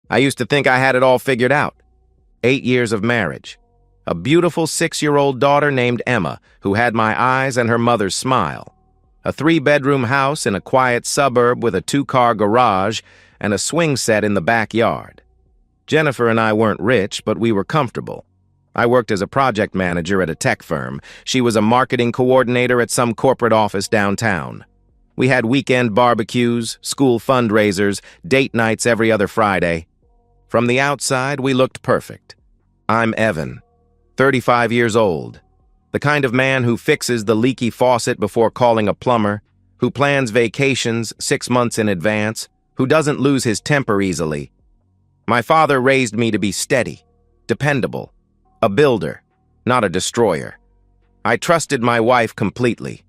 I used to think I had it all figured out. 8 years of marriage. A beautiful 6-year-old daughter named Emma, who had my eyes and her mother's smile. A 3-bedroom house in a quiet suburb with a 2-car garage and a swing set in the backyard. Jennifer and I weren't rich, but we were comfortable. I worked as a project manager at a tech firm. She was a marketing coordinator at some corporate office downtown. We had weekend barbecues, school fundraisers, date nights every other Friday. From the outside, we looked perfect. I'm Evan, 35 years old. The kind of man who fixes the leaky faucet before calling a plumber, who plans vacations 6 months in advance, who doesn't lose his temper easily. My father raised me to be steady, dependable, a builder, not a destroyer. I trusted my wife completely.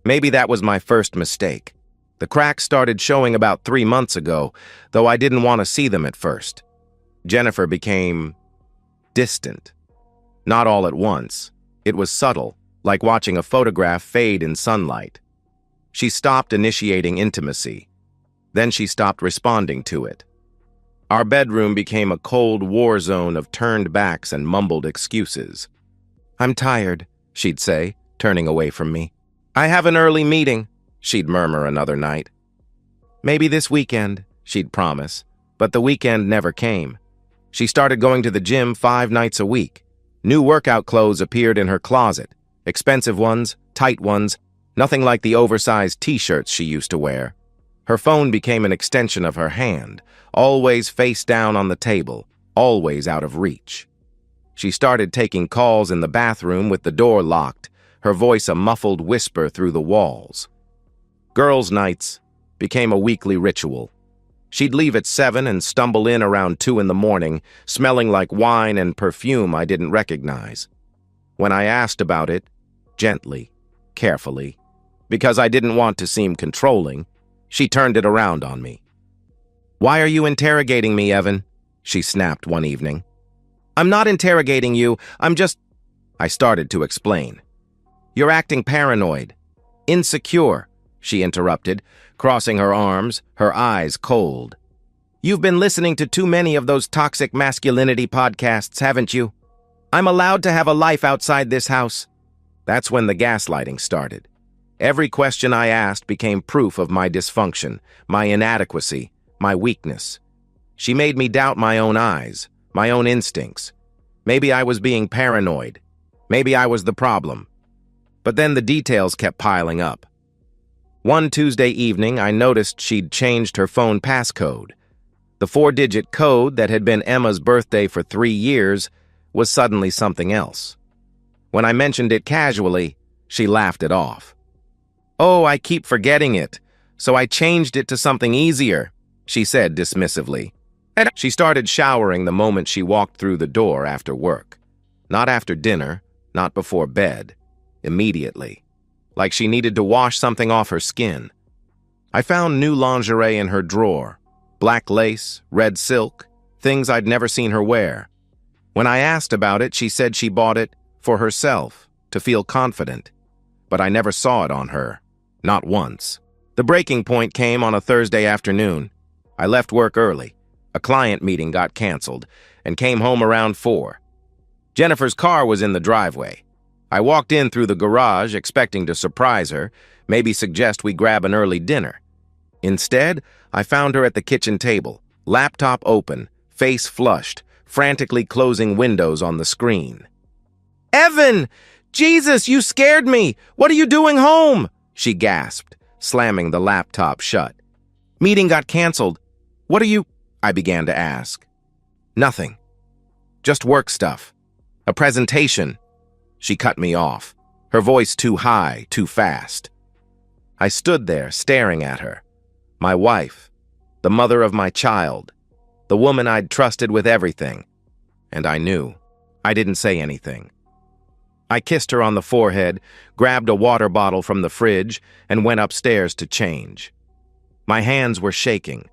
Maybe that was my first mistake. The cracks started showing about 3 months ago, though I didn't want to see them at first. Jennifer became distant. Not all at once. It was subtle, like watching a photograph fade in sunlight. She stopped initiating intimacy. Then she stopped responding to it. Our bedroom became a cold war zone of turned backs and mumbled excuses. "I'm tired," she'd say, turning away from me. "I have an early meeting," she'd murmur another night. "Maybe this weekend," she'd promise, but the weekend never came. She started going to the gym 5 nights a week. New workout clothes appeared in her closet. Expensive ones, tight ones, nothing like the oversized t-shirts she used to wear. Her phone became an extension of her hand, always face down on the table, always out of reach. She started taking calls in the bathroom with the door locked, her voice a muffled whisper through the walls. Girls' nights became a weekly ritual. She'd leave at 7 and stumble in around 2 in the morning, smelling like wine and perfume I didn't recognize. When I asked about it, gently, carefully, because I didn't want to seem controlling, she turned it around on me. "Why are you interrogating me, Evan?" she snapped one evening. "I'm not interrogating you, I'm just—" I started to explain. "You're acting paranoid. Insecure," she interrupted, crossing her arms, her eyes cold. "You've been listening to too many of those toxic masculinity podcasts, haven't you? I'm allowed to have a life outside this house." That's when the gaslighting started. Every question I asked became proof of my dysfunction, my inadequacy, my weakness. She made me doubt my own eyes, my own instincts. Maybe I was being paranoid. Maybe I was the problem. But then the details kept piling up. One Tuesday evening, I noticed she'd changed her phone passcode. The 4-digit code that had been Emma's birthday for 3 years was suddenly something else. When I mentioned it casually, she laughed it off. "Oh, I keep forgetting it, so I changed it to something easier," she said dismissively. She started showering the moment she walked through the door after work. Not after dinner, not before bed. Immediately. Like she needed to wash something off her skin. I found new lingerie in her drawer. Black lace, red silk, things I'd never seen her wear. When I asked about it, she said she bought it for herself, to feel confident. But I never saw it on her. Not once. The breaking point came on a Thursday afternoon. I left work early. A client meeting got canceled, and came home around 4. Jennifer's car was in the driveway. I walked in through the garage expecting to surprise her, maybe suggest we grab an early dinner. Instead, I found her at the kitchen table, laptop open, face flushed, frantically closing windows on the screen. "Evan! Jesus, you scared me! What are you doing home?" she gasped, slamming the laptop shut. "Meeting got canceled. What are you—" I began to ask. "Nothing. Just work stuff. A presentation." She cut me off, her voice too high, too fast. I stood there, staring at her. My wife, the mother of my child, the woman I'd trusted with everything. And I knew. I didn't say anything. I kissed her on the forehead, grabbed a water bottle from the fridge, and went upstairs to change. My hands were shaking.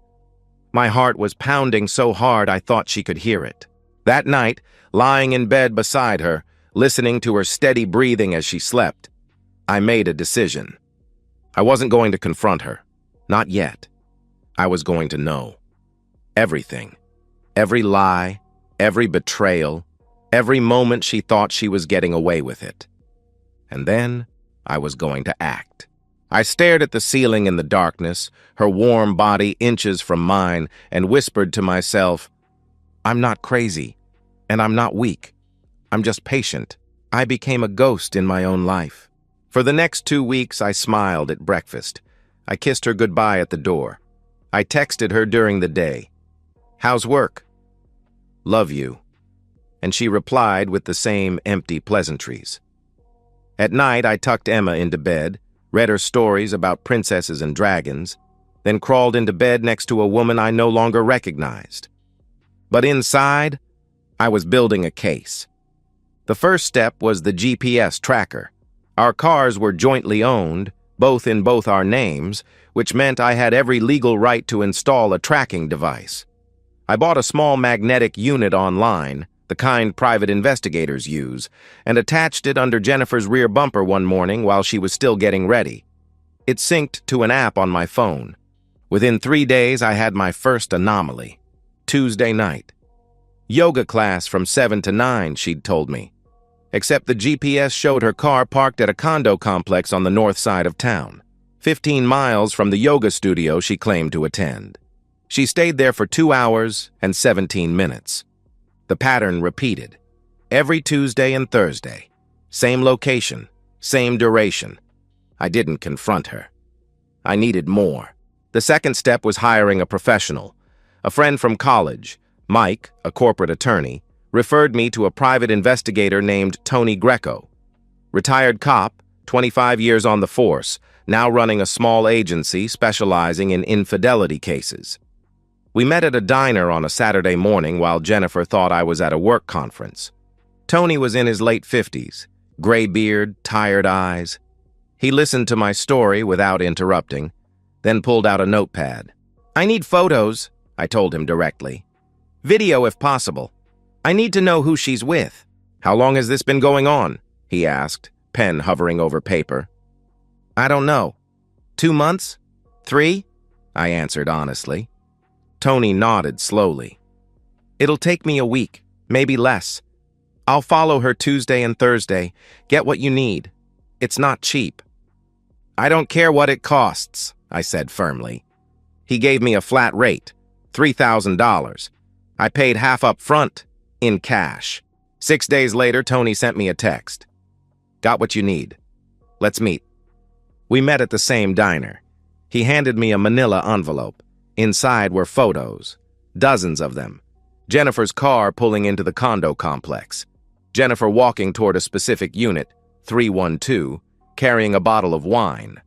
My heart was pounding so hard I thought she could hear it. That night, lying in bed beside her, listening to her steady breathing as she slept, I made a decision. I wasn't going to confront her. Not yet. I was going to know. Everything. Every lie, every betrayal, every moment she thought she was getting away with it. And then I was going to act. I stared at the ceiling in the darkness, her warm body inches from mine, and whispered to myself, I'm not crazy, and I'm not weak. I'm just patient. I became a ghost in my own life. For the next 2 weeks, I smiled at breakfast. I kissed her goodbye at the door. I texted her during the day. How's work? Love you. And she replied with the same empty pleasantries. At night, I tucked Emma into bed, read her stories about princesses and dragons, then crawled into bed next to a woman I no longer recognized. But inside, I was building a case. The first step was the GPS tracker. Our cars were jointly owned, both in both our names, which meant I had every legal right to install a tracking device. I bought a small magnetic unit online, the kind private investigators use, and attached it under Jennifer's rear bumper one morning while she was still getting ready. It synced to an app on my phone. Within 3 days, I had my first anomaly. Tuesday night. Yoga class from 7 to 9, she'd told me. Except the GPS showed her car parked at a condo complex on the north side of town, 15 miles from the yoga studio she claimed to attend. She stayed there for 2 hours and 17 minutes. The pattern repeated. Every Tuesday and Thursday. Same location, same duration. I didn't confront her. I needed more. The second step was hiring a professional. A friend from college, Mike, a corporate attorney, referred me to a private investigator named Tony Greco. Retired cop, 25 years on the force, now running a small agency specializing in infidelity cases. We met at a diner on a Saturday morning while Jennifer thought I was at a work conference. Tony was in his late 50s, gray beard, tired eyes. He listened to my story without interrupting, then pulled out a notepad. I need photos, I told him directly. Video if possible. I need to know who she's with. How long has this been going on? He asked, pen hovering over paper. I don't know. 2 months? 3? I answered honestly. Tony nodded slowly. It'll take me a week, maybe less. I'll follow her Tuesday and Thursday. Get what you need. It's not cheap. I don't care what it costs, I said firmly. He gave me a flat rate, $3,000. I paid half up front, in cash. 6 days later, Tony sent me a text. Got what you need. Let's meet. We met at the same diner. He handed me a manila envelope. Inside were photos, dozens of them. Jennifer's car pulling into the condo complex. Jennifer walking toward a specific unit, 312, carrying a bottle of wine.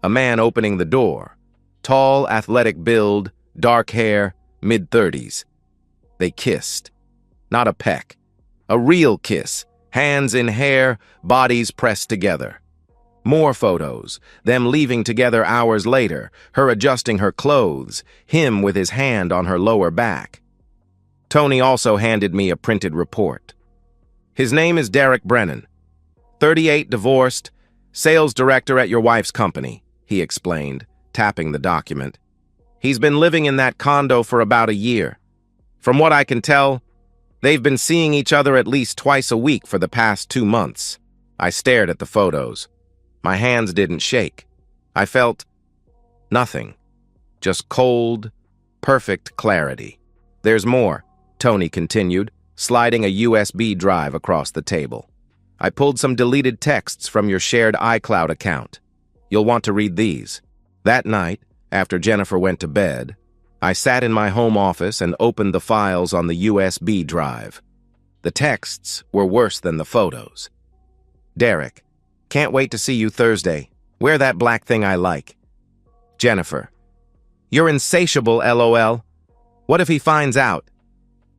A man opening the door. Tall, athletic build, dark hair, mid-30s. They kissed. Not a peck. A real kiss. Hands in hair, bodies pressed together. More photos. Them leaving together hours later, her adjusting her clothes, him with his hand on her lower back. Tony also handed me a printed report. His name is Derek Brennan. 38, divorced, sales director at your wife's company, he explained, tapping the document. He's been living in that condo for about a year. From what I can tell, they've been seeing each other at least twice a week for the past 2 months. I stared at the photos. My hands didn't shake. I felt nothing. Just cold, perfect clarity. There's more, Tony continued, sliding a USB drive across the table. I pulled some deleted texts from your shared iCloud account. You'll want to read these. That night, after Jennifer went to bed, I sat in my home office and opened the files on the USB drive. The texts were worse than the photos. Derek, can't wait to see you Thursday. Wear that black thing I like. Jennifer, you're insatiable, LOL. What if he finds out?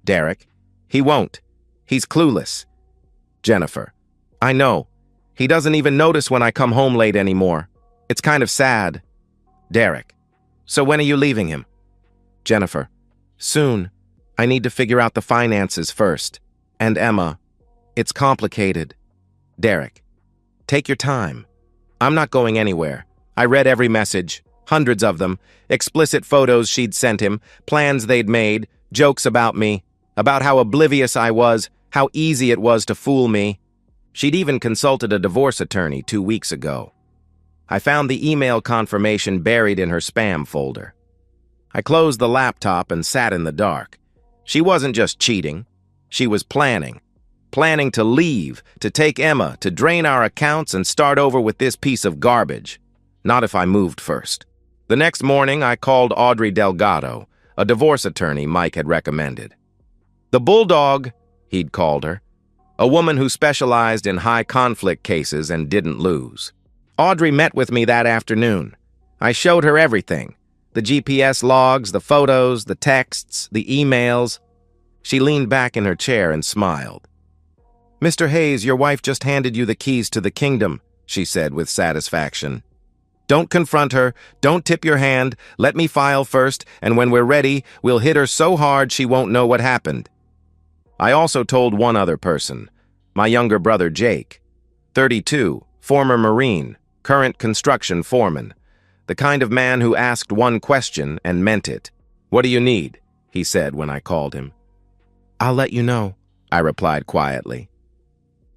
Derek, he won't. He's clueless. Jennifer, I know. He doesn't even notice when I come home late anymore. It's kind of sad. Derek, so when are you leaving him? Jennifer, soon. I need to figure out the finances first. And Emma, it's complicated. Derek, take your time. I'm not going anywhere. I read every message, hundreds of them, explicit photos she'd sent him, plans they'd made, Jokes about me, about how oblivious I was, how easy it was to fool me. She'd even consulted a divorce attorney 2 weeks ago. I found the email confirmation buried in her spam folder. I closed the laptop and sat in the dark. She wasn't just cheating. She was planning. Planning to leave, to take Emma, to drain our accounts and start over with this piece of garbage. Not if I moved first. The next morning, I called Audrey Delgado, a divorce attorney Mike had recommended. The Bulldog, he'd called her. A woman who specialized in high-conflict cases and didn't lose. Audrey met with me that afternoon. I showed her everything. The GPS logs, the photos, the texts, the emails. She leaned back in her chair and smiled. "Mr. Hayes, your wife just handed you the keys to the kingdom," she said with satisfaction. "Don't confront her, don't tip your hand, let me file first, and when we're ready, we'll hit her so hard she won't know what happened." I also told one other person, my younger brother Jake, 32, former Marine, current construction foreman, the kind of man who asked one question and meant it. "What do you need?" he said when I called him. "I'll let you know," I replied quietly.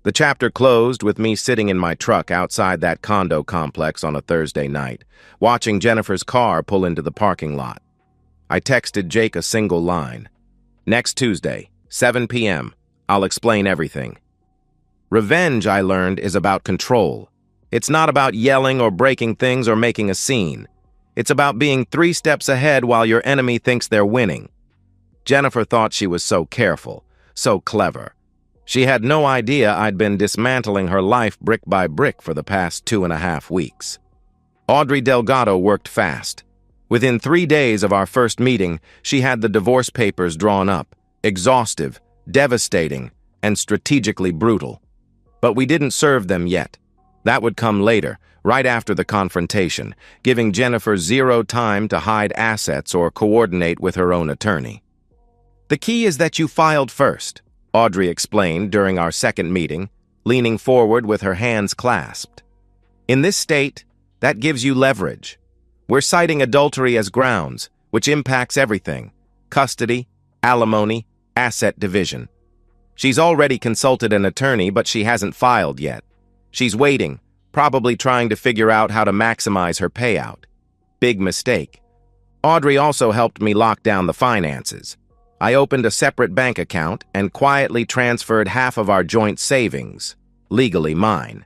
The chapter closed with me sitting in my truck outside that condo complex on a Thursday night, watching Jennifer's car pull into the parking lot. I texted Jake a single line. "Next Tuesday, 7 p.m., I'll explain everything." Revenge, I learned, is about control. It's not about yelling or breaking things or making a scene. It's about being 3 steps ahead while your enemy thinks they're winning. Jennifer thought she was so careful, so clever. She had no idea I'd been dismantling her life brick by brick for the past 2.5 weeks. Audrey Delgado worked fast. Within 3 days of our first meeting, she had the divorce papers drawn up, exhaustive, devastating, and strategically brutal. But we didn't serve them yet. That would come later, right after the confrontation, giving Jennifer 0 time to hide assets or coordinate with her own attorney. "The key is that you filed first," Audrey explained during our second meeting, leaning forward with her hands clasped. "In this state, that gives you leverage. We're citing adultery as grounds, which impacts everything: custody, alimony, asset division. She's already consulted an attorney, but she hasn't filed yet. She's waiting, probably trying to figure out how to maximize her payout. Big mistake. Audrey also helped me lock down the finances. I opened a separate bank account and quietly transferred half of our joint savings, legally mine.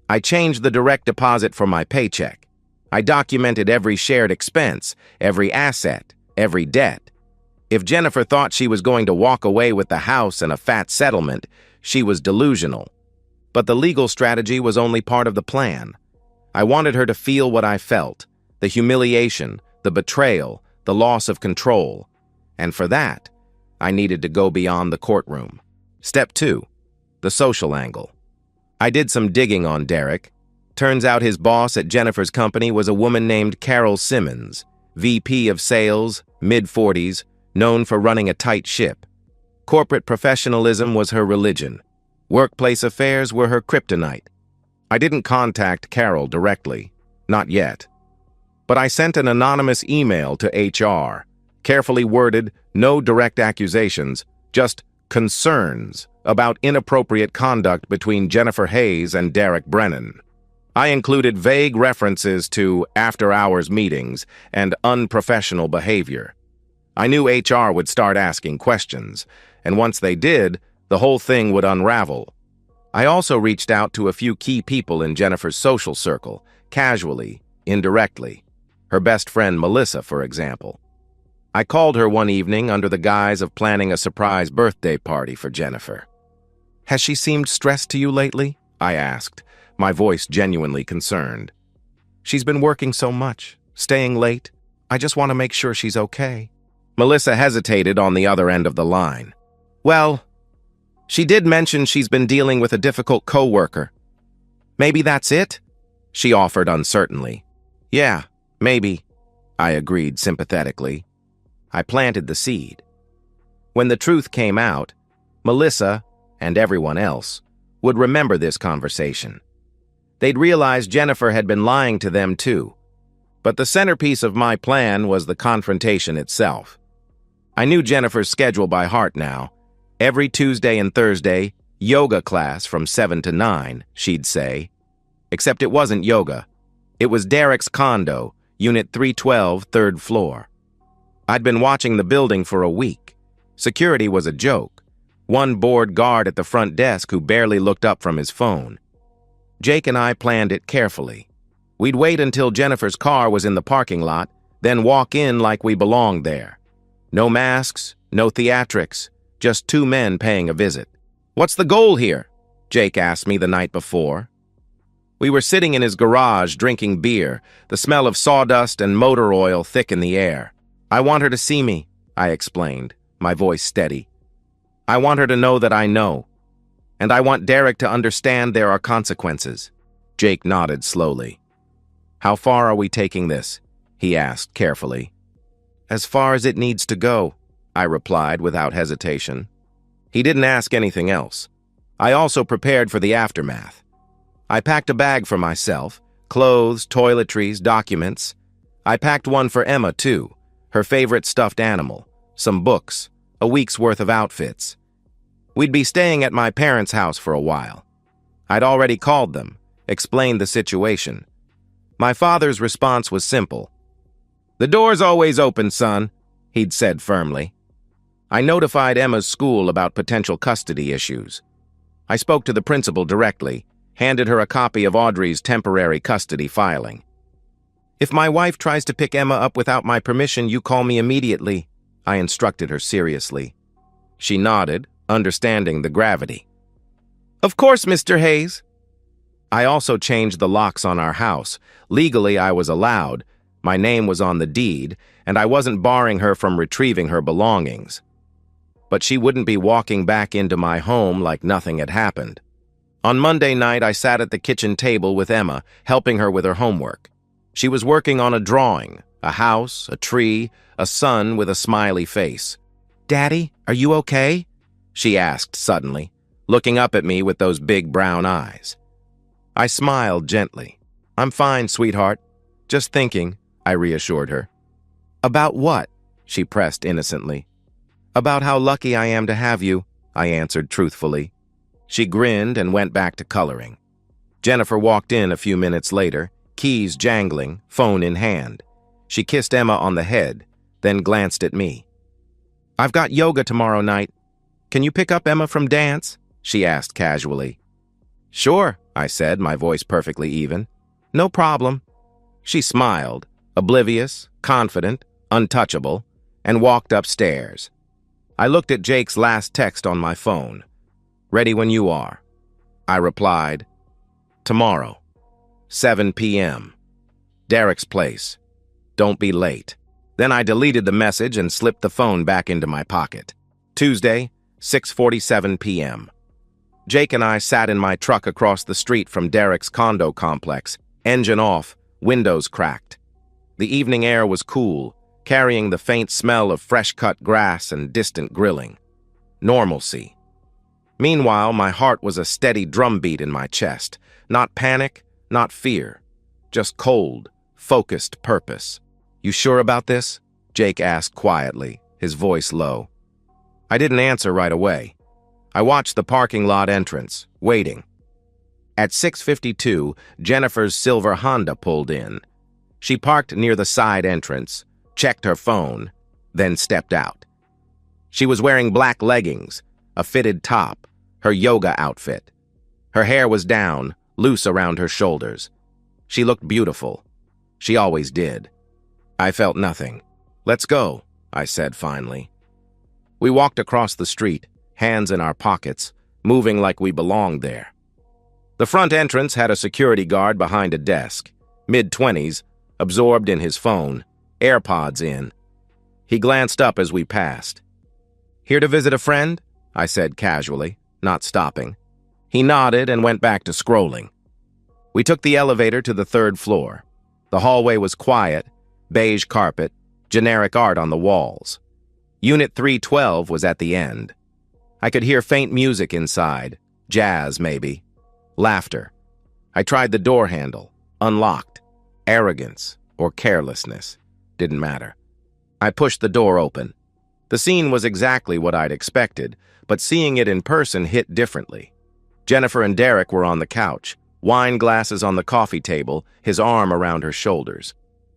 I changed the direct deposit for my paycheck. I documented every shared expense, every asset, every debt. If Jennifer thought she was going to walk away with the house and a fat settlement, she was delusional. But the legal strategy was only part of the plan. I wanted her to feel what I felt: the humiliation, the betrayal, the loss of control. And for that, I needed to go beyond the courtroom. Step 2, the social angle. I did some digging on Derek. Turns out his boss at Jennifer's company was a woman named Carol Simmons, VP of Sales, mid-40s, known for running a tight ship. Corporate professionalism was her religion. Workplace affairs were her kryptonite. I didn't contact Carol directly, not yet. But I sent an anonymous email to HR, carefully worded, no direct accusations, just concerns about inappropriate conduct between Jennifer Hayes and Derek Brennan. I included vague references to after-hours meetings and unprofessional behavior. I knew HR would start asking questions, and once they did, the whole thing would unravel. I also reached out to a few key people in Jennifer's social circle, casually, indirectly. Her best friend Melissa, for example. I called her one evening under the guise of planning a surprise birthday party for Jennifer. "Has she seemed stressed to you lately?" I asked, my voice genuinely concerned. "She's been working so much, staying late. I just want to make sure she's okay." Melissa hesitated on the other end of the line. "Well, she did mention she's been dealing with a difficult coworker. Maybe that's it?" she offered uncertainly. "Yeah, maybe," I agreed sympathetically. I planted the seed. When the truth came out, Melissa, and everyone else, would remember this conversation. They'd realize Jennifer had been lying to them too. But the centerpiece of my plan was the confrontation itself. I knew Jennifer's schedule by heart now. Every Tuesday and Thursday, yoga class from 7 to 9, she'd say. Except it wasn't yoga. It was Derek's condo, Unit 312, 3rd floor. I'd been watching the building for a week. Security was a joke. One bored guard at the front desk who barely looked up from his phone. Jake and I planned it carefully. We'd wait until Jennifer's car was in the parking lot, then walk in like we belonged there. No masks, no theatrics, just two men paying a visit. "What's the goal here?" Jake asked me the night before. We were sitting in his garage drinking beer, the smell of sawdust and motor oil thick in the air. "I want her to see me," I explained, my voice steady. "I want her to know that I know. And I want Derek to understand there are consequences." Jake nodded slowly. "How far are we taking this?" he asked carefully. "As far as it needs to go," I replied without hesitation. He didn't ask anything else. I also prepared for the aftermath. I packed a bag for myself, clothes, toiletries, documents. I packed one for Emma, too, her favorite stuffed animal, some books, a week's worth of outfits. We'd be staying at my parents' house for a while. I'd already called them, explained the situation. My father's response was simple. "The door's always open, son," he'd said firmly. I notified Emma's school about potential custody issues. I spoke to the principal directly, handed her a copy of Audrey's temporary custody filing. "If my wife tries to pick Emma up without my permission, you call me immediately," I instructed her seriously. She nodded, understanding the gravity. "Of course, Mr. Hayes." I also changed the locks on our house. Legally, I was allowed. My name was on the deed, and I wasn't barring her from retrieving her belongings. But she wouldn't be walking back into my home like nothing had happened. On Monday night, I sat at the kitchen table with Emma, helping her with her homework. She was working on a drawing, a house, a tree, a sun with a smiley face. "Daddy, are you okay?" she asked suddenly, looking up at me with those big brown eyes. I smiled gently. "I'm fine, sweetheart. Just thinking," I reassured her. "About what?" she pressed innocently. "About how lucky I am to have you," I answered truthfully. She grinned and went back to coloring. Jennifer walked in a few minutes later, keys jangling, phone in hand. She kissed Emma on the head, then glanced at me. "I've got yoga tomorrow night. Can you pick up Emma from dance?" she asked casually. "Sure," I said, my voice perfectly even. "No problem." She smiled, oblivious, confident, untouchable, and walked upstairs. I looked at Jake's last text on my phone. "Ready when you are." I replied, "Tomorrow, 7 p.m. Derek's place. Don't be late." Then I deleted the message and slipped the phone back into my pocket. Tuesday, 6:47 p.m. Jake and I sat in my truck across the street from Derek's condo complex, engine off, windows cracked. The evening air was cool, carrying the faint smell of fresh-cut grass and distant grilling. Normalcy. Meanwhile, my heart was a steady drumbeat in my chest. Not panic, not fear. Just cold, focused purpose. "You sure about this?" Jake asked quietly, his voice low. I didn't answer right away. I watched the parking lot entrance, waiting. At 6:52, Jennifer's silver Honda pulled in. She parked near the side entrance, checked her phone, then stepped out. She was wearing black leggings, a fitted top, her yoga outfit. Her hair was down, loose around her shoulders. She looked beautiful. She always did. I felt nothing. "Let's go," I said finally. We walked across the street, hands in our pockets, moving like we belonged there. The front entrance had a security guard behind a desk, mid-20s, absorbed in his phone, AirPods in. He glanced up as we passed. "Here to visit a friend?" I said casually, not stopping. He nodded and went back to scrolling. We took the elevator to the 3rd floor. The hallway was quiet, beige carpet, generic art on the walls. Unit 312 was at the end. I could hear faint music inside, jazz maybe, laughter. I tried the door handle, unlocked. Arrogance or carelessness, didn't matter. I pushed the door open. The scene was exactly what I'd expected, but seeing it in person hit differently. Jennifer and Derek were on the couch, wine glasses on the coffee table, his arm around her shoulders.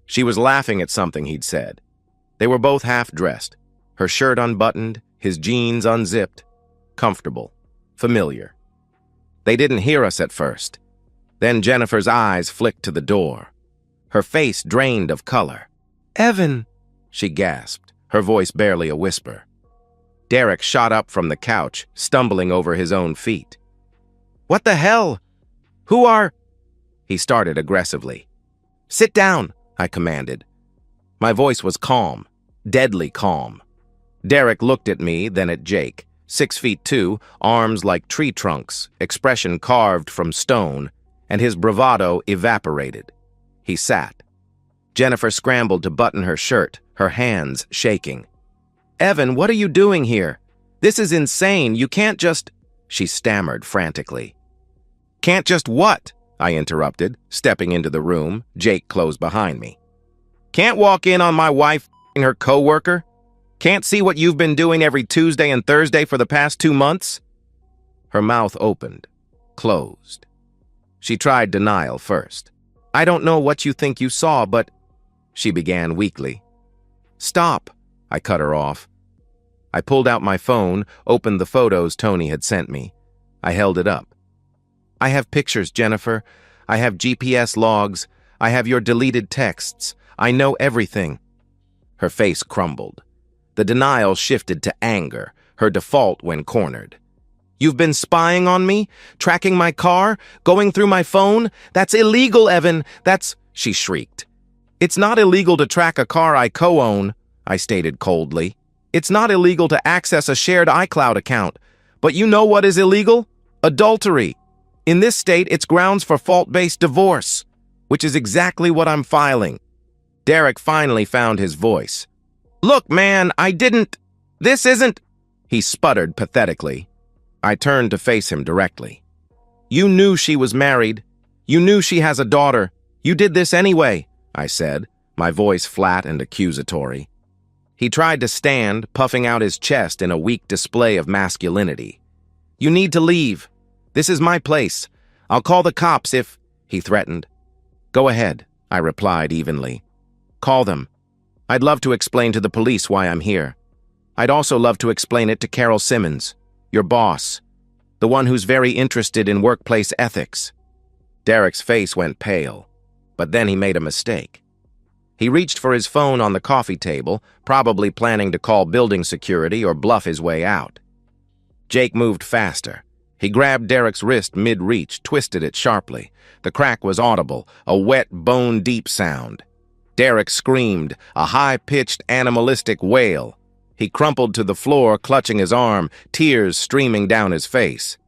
She was laughing at something he'd said. They were both half-dressed, her shirt unbuttoned, his jeans unzipped. Comfortable. Familiar. They didn't hear us at first. Then Jennifer's eyes flicked to the door. Her face drained of color. "Evan," she gasped, her voice barely a whisper. Derek shot up from the couch, stumbling over his own feet. "What the hell? Who are—" He started aggressively. "Sit down," I commanded. My voice was calm, deadly calm. Derek looked at me, then at Jake, 6'2", arms like tree trunks, expression carved from stone, and his bravado evaporated. He sat. Jennifer scrambled to button her shirt, her hands shaking. "Evan, what are you doing here? This is insane. You can't just—" She stammered frantically. "Can't just what?" I interrupted, stepping into the room. Jake closed behind me. "Can't walk in on my wife f***ing her coworker? Can't see what you've been doing every Tuesday and Thursday for the past 2 months?" Her mouth opened, closed. She tried denial first. "I don't know what you think you saw, but—" She began weakly. "Stop," I cut her off. I pulled out my phone, opened the photos Tony had sent me. I held it up. "I have pictures, Jennifer. I have GPS logs. I have your deleted texts. I know everything." Her face crumbled. The denial shifted to anger, her default when cornered. "You've been spying on me? Tracking my car? Going through my phone? That's illegal, Evan! That's—" She shrieked. "It's not illegal to track a car I co-own," I stated coldly. "It's not illegal to access a shared iCloud account. But you know what is illegal? Adultery. In this state, it's grounds for fault-based divorce, which is exactly what I'm filing." Derek finally found his voice. "Look, man, I didn't— This isn't—" He sputtered pathetically. I turned to face him directly. "You knew she was married. You knew she has a daughter. You did this anyway," I said, my voice flat and accusatory. He tried to stand, puffing out his chest in a weak display of masculinity. "You need to leave. This is my place. I'll call the cops if—" he threatened. "Go ahead," I replied evenly. "Call them. I'd love to explain to the police why I'm here. I'd also love to explain it to Carol Simmons, your boss, the one who's very interested in workplace ethics." Derek's face went pale, but then he made a mistake. He reached for his phone on the coffee table, probably planning to call building security or bluff his way out. Jake moved faster. He grabbed Derek's wrist mid-reach, twisted it sharply. The crack was audible, a wet, bone-deep sound. Derek screamed, a high-pitched, animalistic wail. He crumpled to the floor, clutching his arm, tears streaming down his face.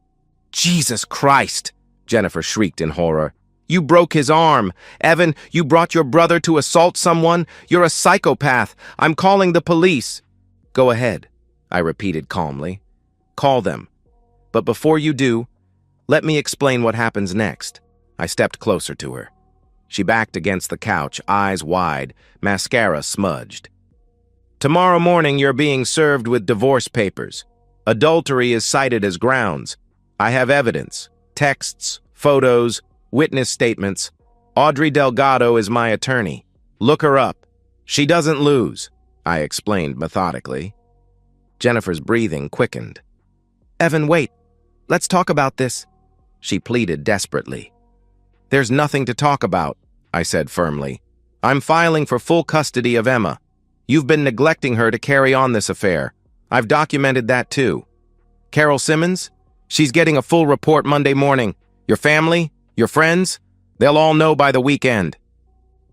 "Jesus Christ!" Jennifer shrieked in horror. "You broke his arm. Evan, you brought your brother to assault someone? You're a psychopath. I'm calling the police." "Go ahead," I repeated calmly. "Call them. But before you do, let me explain what happens next." I stepped closer to her. She backed against the couch, eyes wide, mascara smudged. "Tomorrow morning you're being served with divorce papers. Adultery is cited as grounds. I have evidence, texts, photos, witness statements. Audrey Delgado is my attorney. Look her up. She doesn't lose," I explained methodically. Jennifer's breathing quickened. "Evan, wait. Let's talk about this," she pleaded desperately. "There's nothing to talk about," I said firmly. "I'm filing for full custody of Emma. You've been neglecting her to carry on this affair. I've documented that too. Carol Simmons? She's getting a full report Monday morning. Your family? Your friends? They'll all know by the weekend."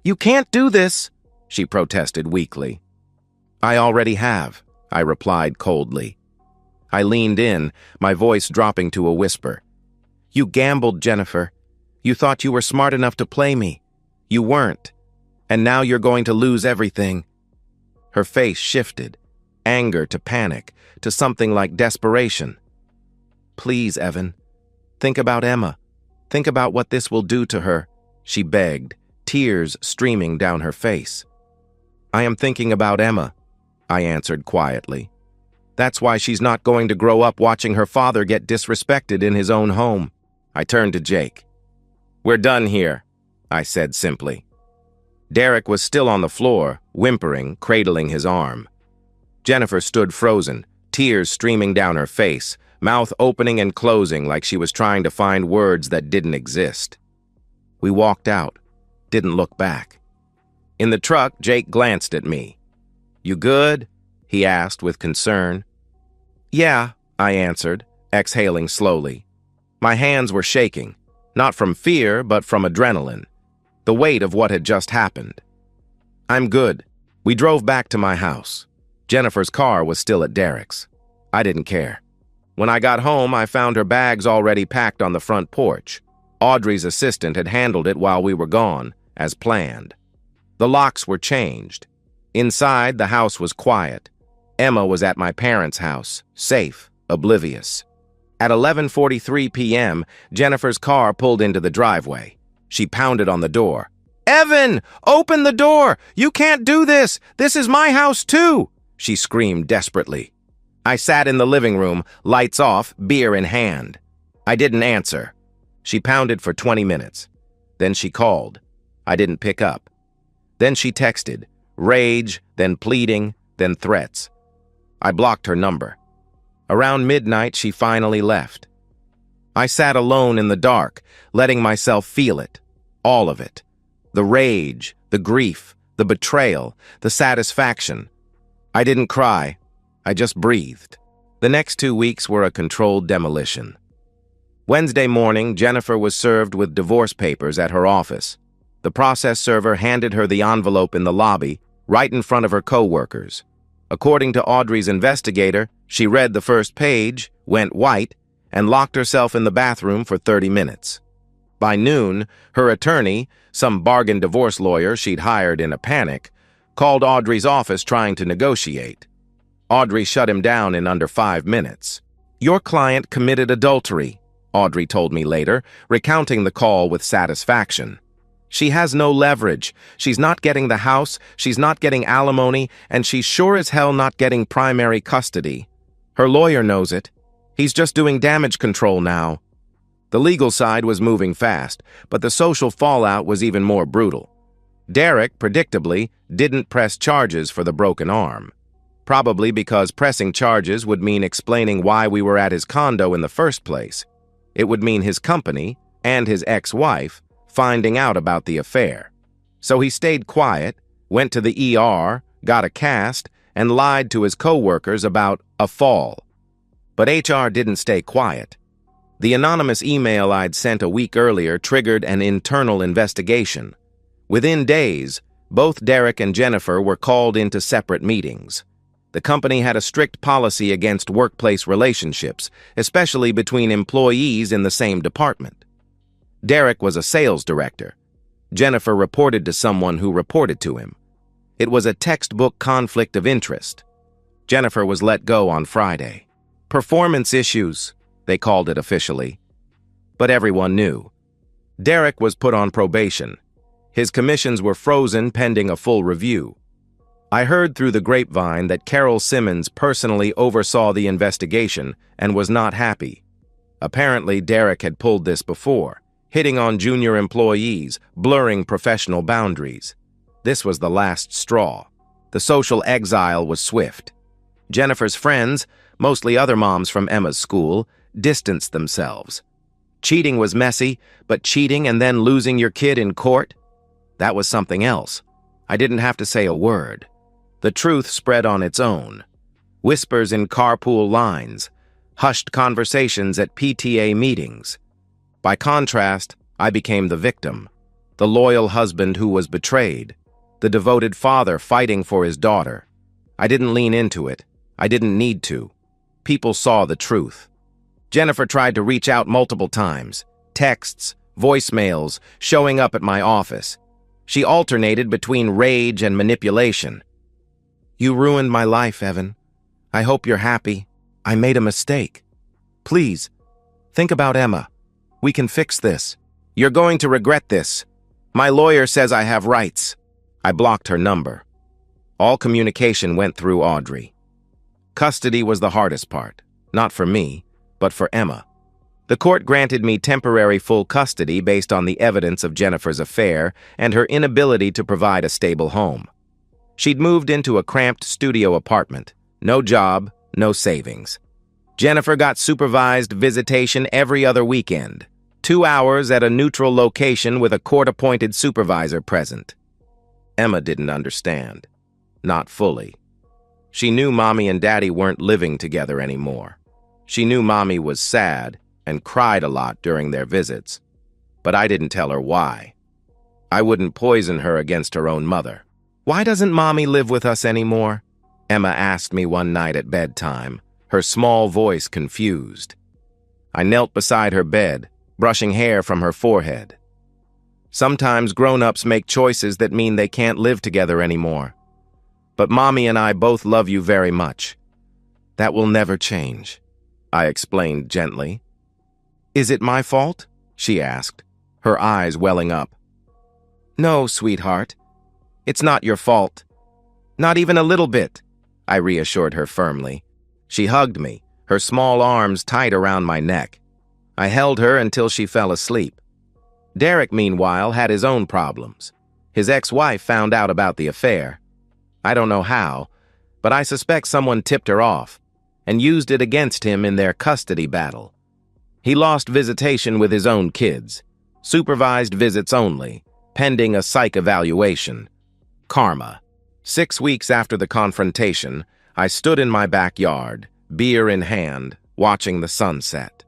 "You can't do this," she protested weakly. "I already have," I replied coldly. I leaned in, my voice dropping to a whisper. "You gambled, Jennifer. You thought you were smart enough to play me. You weren't. And now you're going to lose everything." Her face shifted, anger to panic, to something like desperation. "Please, Evan, think about Emma. Think about what this will do to her," she begged, tears streaming down her face. "I am thinking about Emma. I answered quietly. That's why she's not going to grow up watching her father get disrespected in his own home. I turned to Jake. We're done here, I said simply. Derek was still on the floor, whimpering, cradling his arm. Jennifer stood frozen, tears streaming down her face, mouth opening and closing like she was trying to find words that didn't exist. We walked out, didn't look back. In the truck, Jake glanced at me. You good? He asked with concern. Yeah, I answered, exhaling slowly. My hands were shaking, not from fear, but from adrenaline, the weight of what had just happened. I'm good. We drove back to my house. Jennifer's car was still at Derek's. I didn't care. When I got home, I found her bags already packed on the front porch. Audrey's assistant had handled it while we were gone, as planned. The locks were changed. Inside, the house was quiet. Emma was at my parents' house, safe, oblivious. At 11:43 p.m., Jennifer's car pulled into the driveway. She pounded on the door. Evan, open the door! You can't do this! This is my house too! She screamed desperately. I sat in the living room, lights off, beer in hand. I didn't answer. She pounded for 20 minutes. Then she called. I didn't pick up. Then she texted, rage, then pleading, then threats. I blocked her number. Around midnight, she finally left. I sat alone in the dark, letting myself feel it, all of it. The rage, the grief, the betrayal, the satisfaction. I didn't cry. I just breathed. The next 2 weeks were a controlled demolition. Wednesday morning, Jennifer was served with divorce papers at her office. The process server handed her the envelope in the lobby, right in front of her co-workers. According to Audrey's investigator, she read the first page, went white, and locked herself in the bathroom for 30 minutes. By noon, her attorney, some bargain divorce lawyer she'd hired in a panic, called Audrey's office trying to negotiate. Audrey shut him down in under 5 minutes. Your client committed adultery, Audrey told me later, recounting the call with satisfaction. She has no leverage. She's not getting the house, she's not getting alimony, and she's sure as hell not getting primary custody. Her lawyer knows it. He's just doing damage control now. The legal side was moving fast, but the social fallout was even more brutal. Derek, predictably, didn't press charges for the broken arm. Probably because pressing charges would mean explaining why we were at his condo in the first place. It would mean his company, and his ex-wife, finding out about the affair. So he stayed quiet, went to the ER, got a cast, and lied to his co-workers about a fall. But HR didn't stay quiet. The anonymous email I'd sent a week earlier triggered an internal investigation. Within days, both Derek and Jennifer were called into separate meetings. The company had a strict policy against workplace relationships, especially between employees in the same department. Derek was a sales director. Jennifer reported to someone who reported to him. It was a textbook conflict of interest. Jennifer was let go on Friday. Performance issues, they called it officially. But everyone knew. Derek was put on probation. His commissions were frozen pending a full review. I heard through the grapevine that Carol Simmons personally oversaw the investigation and was not happy. Apparently, Derek had pulled this before, hitting on junior employees, blurring professional boundaries. This was the last straw. The social exile was swift. Jennifer's friends, mostly other moms from Emma's school, distanced themselves. Cheating was messy, but cheating and then losing your kid in court? That was something else. I didn't have to say a word. The truth spread on its own. Whispers in carpool lines, hushed conversations at PTA meetings. By contrast, I became the victim, the loyal husband who was betrayed, the devoted father fighting for his daughter. I didn't lean into it. I didn't need to. People saw the truth. Jennifer tried to reach out multiple times, texts, voicemails, showing up at my office. She alternated between rage and manipulation. You ruined my life, Evan. I hope you're happy. I made a mistake. Please, think about Emma. We can fix this. You're going to regret this. My lawyer says I have rights. I blocked her number. All communication went through Audrey. Custody was the hardest part, not for me, but for Emma. The court granted me temporary full custody based on the evidence of Jennifer's affair and her inability to provide a stable home. She'd moved into a cramped studio apartment, no job, no savings. Jennifer got supervised visitation every other weekend, 2 hours at a neutral location with a court-appointed supervisor present. Emma didn't understand. Not fully. She knew Mommy and Daddy weren't living together anymore. She knew Mommy was sad and cried a lot during their visits, but I didn't tell her why. I wouldn't poison her against her own mother. "Why doesn't Mommy live with us anymore?" Emma asked me one night at bedtime, her small voice confused. I knelt beside her bed, brushing hair from her forehead. "Sometimes grown-ups make choices that mean they can't live together anymore. But Mommy and I both love you very much. That will never change," I explained gently. "Is it my fault?" she asked, her eyes welling up. "No, sweetheart. It's not your fault. Not even a little bit," I reassured her firmly. She hugged me, her small arms tight around my neck. I held her until she fell asleep. Derek, meanwhile, had his own problems. His ex-wife found out about the affair. I don't know how, but I suspect someone tipped her off and used it against him in their custody battle. He lost visitation with his own kids, supervised visits only, pending a psych evaluation. Karma. 6 weeks after the confrontation, I stood in my backyard, beer in hand, watching the sunset.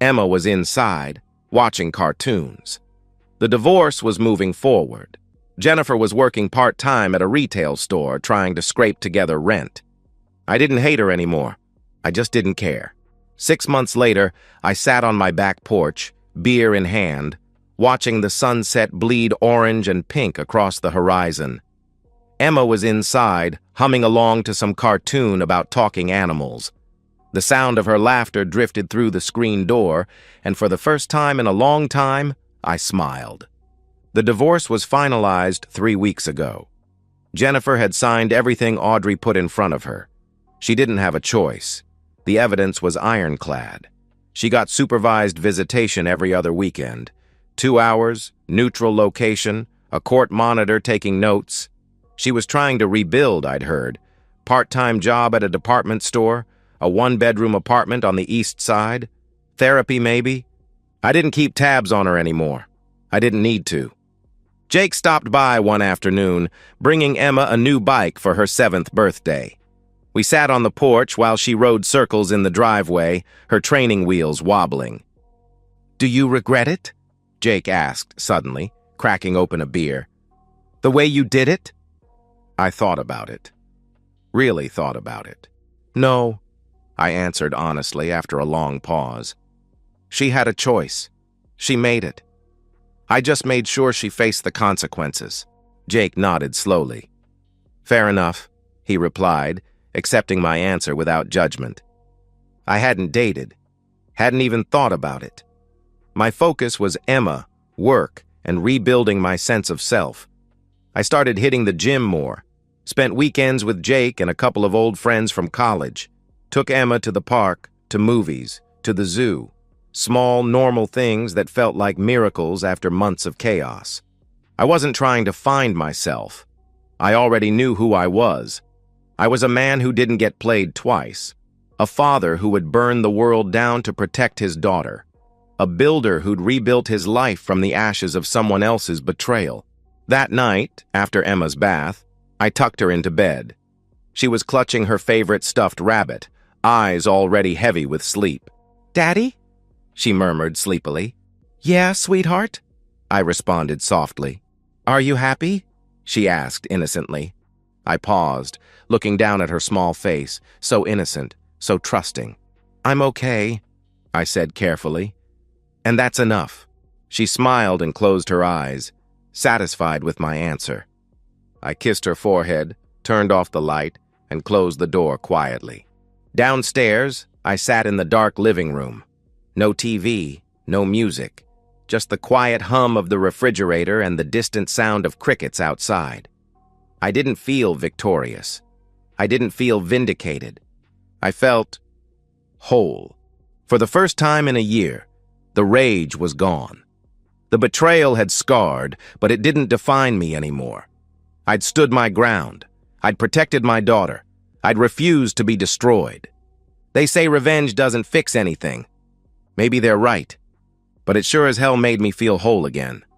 Emma was inside, watching cartoons. The divorce was moving forward. Jennifer was working part-time at a retail store trying to scrape together rent. I didn't hate her anymore. I just didn't care. 6 months later, I sat on my back porch, beer in hand, watching the sunset bleed orange and pink across the horizon. Emma was inside, humming along to some cartoon about talking animals. The sound of her laughter drifted through the screen door, and for the first time in a long time, I smiled. The divorce was finalized 3 weeks ago. Jennifer had signed everything Audrey put in front of her. She didn't have a choice. The evidence was ironclad. She got supervised visitation every other weekend. 2 hours, neutral location, a court monitor taking notes. She was trying to rebuild, I'd heard. Part-time job at a department store, a 1-bedroom apartment on the east side, therapy maybe. I didn't keep tabs on her anymore. I didn't need to. Jake stopped by one afternoon, bringing Emma a new bike for her 7th birthday. We sat on the porch while she rode circles in the driveway, her training wheels wobbling. "Do you regret it?" Jake asked suddenly, cracking open a beer. "The way you did it?" I thought about it. Really thought about it. "No," I answered honestly after a long pause. She had a choice. She made it. I just made sure she faced the consequences. Jake nodded slowly. "Fair enough," he replied, accepting my answer without judgment. I hadn't dated, hadn't even thought about it. My focus was Emma, work, and rebuilding my sense of self. I started hitting the gym more, spent weekends with Jake and a couple of old friends from college, took Emma to the park, to movies, to the zoo. Small, normal things that felt like miracles after months of chaos. I wasn't trying to find myself. I already knew who I was. I was a man who didn't get played twice. A father who would burn the world down to protect his daughter. A builder who'd rebuilt his life from the ashes of someone else's betrayal. That night, after Emma's bath, I tucked her into bed. She was clutching her favorite stuffed rabbit, eyes already heavy with sleep. "Daddy?" she murmured sleepily. "Yeah, sweetheart?" I responded softly. "Are you happy?" she asked innocently. I paused, looking down at her small face, so innocent, so trusting. "I'm okay," I said carefully. "And that's enough." She smiled and closed her eyes, satisfied with my answer. I kissed her forehead, turned off the light, and closed the door quietly. Downstairs, I sat in the dark living room. No TV, no music, just the quiet hum of the refrigerator and the distant sound of crickets outside. I didn't feel victorious. I didn't feel vindicated. I felt whole. For the first time in a year, the rage was gone. The betrayal had scarred, but it didn't define me anymore. I'd stood my ground. I'd protected my daughter. I'd refused to be destroyed. They say revenge doesn't fix anything. Maybe they're right, but it sure as hell made me feel whole again.